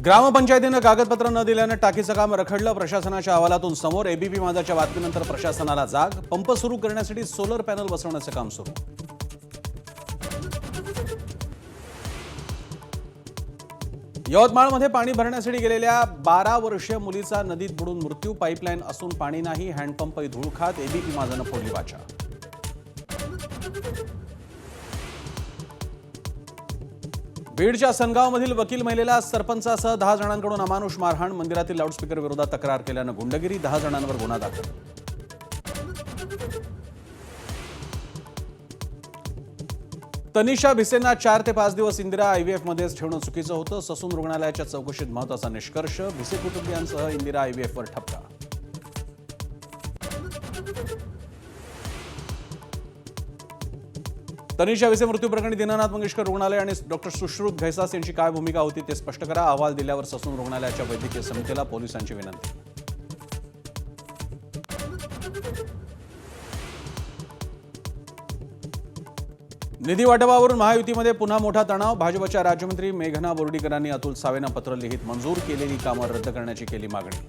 ग्रामपंचायतीनं कागदपत्र न दिल्यानं टाकीचं काम रखडलं. प्रशासनाच्या अहवालातून समोर. एबीपी माझाच्या बातमीनंतर प्रशासनाला जाग. पंप सुरू करण्यासाठी सोलर पॅनल बसवण्याचं काम सुरू. यवतमाळमध्ये पाणी भरण्यासाठी गेलेल्या 12 वर्षीय मुलीचा नदीत बुडून मृत्यू. पाईपलाईन असून पाणी नाही. हँडपंपही धूळ खात. एबीपी माझानं फोडली वाचा. बीडच्या सनगावमधील वकील महिलेला सरपंचासह 10 जणांकडून अमानुष मारहाण. मंदिरातील लाऊडस्पीकर विरोधात तक्रार केल्यानं गुंडगिरी. 10 जणांवर गुन्हा दाखल. तनिषा भिसेंना 4 ते 5 दिवस इंदिरा आयव्हीएफ मध्येच ठेवणं चुकीचं होतं. ससून रुग्णालयाच्या चौकशीत महत्त्वाचा निष्कर्ष. भिसे कुटुंबियांसह इंदिरा आयव्हीएफवर ठपका. तनिषा भिसे मृत्यू प्रकरणी दीनानाथ मंगेशकर रुग्णालय आणि डॉक्टर सुश्रुत घैसास यांची काय भूमिका होती ते स्पष्ट करा. अहवाल दिल्यावर ससून रुग्णालयाच्या वैद्यकीय समितीला पोलिसांची विनंती. निधी वाटपावरून महायुतीमध्ये पुन्हा मोठा तणाव. भाजपच्या राज्यमंत्री मेघना बोर्डीकरांनी अतुल सावेंना पत्र लिहित मंजूर केलेली कामं रद्द करण्याची केली मागणी.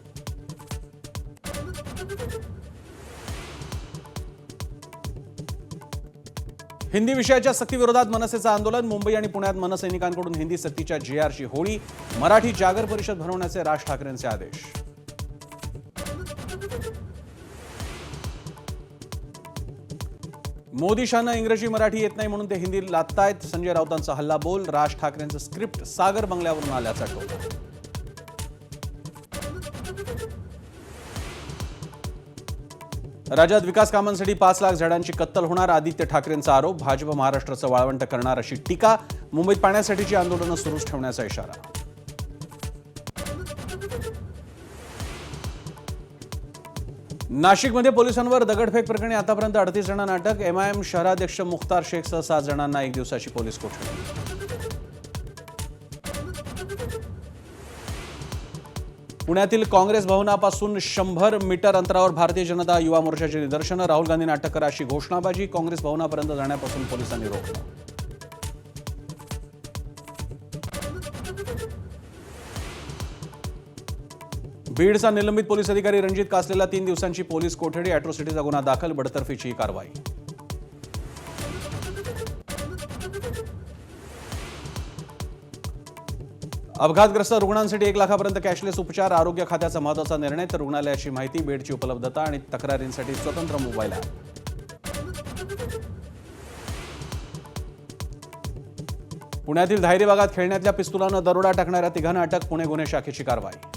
हिंदी विषयाच्या सक्तीविरोधात मनसेचं आंदोलन. मुंबई आणि पुण्यात मनसैनिकांकडून हिंदी सक्तीच्या जीआरची होळी. मराठी जागर परिषद भरवण्याचे राज ठाकरेंचे आदेश. मोदी शाहनं इंग्रजी मराठी येत नाही म्हणून ते हिंदी लादतायत. संजय राऊतांचा हल्लाबोल. राज ठाकरेंचं स्क्रिप्ट सागर बंगल्यावरून आल्याचा टोला. राज्यात विकास कामांसाठी 5 लाख झाडांची कत्तल होणार. आदित्य ठाकरेंचा आरोप. भाजप महाराष्ट्राचं वाळवंट करणार अशी टीका. मुंबईत पाण्यासाठीची आंदोलनं सुरूच ठेवण्याचा इशारा. नाशिकमध्ये पोलिसांवर दगडफेक प्रकरणी आतापर्यंत 38 जणांना अटक. एमआयएम शहराध्यक्ष मुख्तार शेखसह 7 जणांना 1 दिवसाची पोलीस कोठडी. पुण्यातील काँग्रेस भवनापासून 100 मीटर अंतरावर भारतीय जनता युवा मोर्चाची निदर्शनं. राहुल गांधींना अटक करा अशी घोषणाबाजी. काँग्रेस भवनापर्यंत जाण्यापासून पोलिसांनी रोखलं. बीडचा निलंबित पोलीस अधिकारी रणजित कासलेला 3 दिवसांची पोलीस कोठडी. अॅट्रॉसिटीचा गुन्हा दाखल. बडतर्फीची कारवाई. अपघातग्रस्त रुग्णांसाठी 1 लाखापर्यंत कॅशलेस उपचार. आरोग्य खात्याचा महत्त्वाचा निर्णय. तर रुग्णालयाची माहिती, बेडची उपलब्धता आणि तक्रारींसाठी स्वतंत्र मोबाईल ॲप. पुण्यातील धायरी भागात खेळण्यातल्या पिस्तुलानं दरोडा टाकणाऱ्या 3घांना अटक. पुणे गुन्हे शाखेची कारवाई.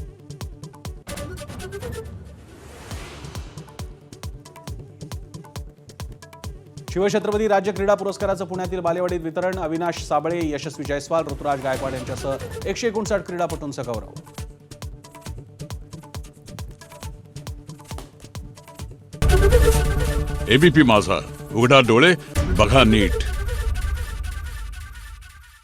शिवछत्रपती राज्य क्रीडा पुरस्काराचं पुण्यातील बालेवाडीत वितरण. अविनाश साबळे, यशस्वी जयस्वाल, ऋतुराज गायकवाड यांच्यासह 159 क्रीडापटूंचा गौरव. एबीपी माझा, उघडा डोळे बघा नीट.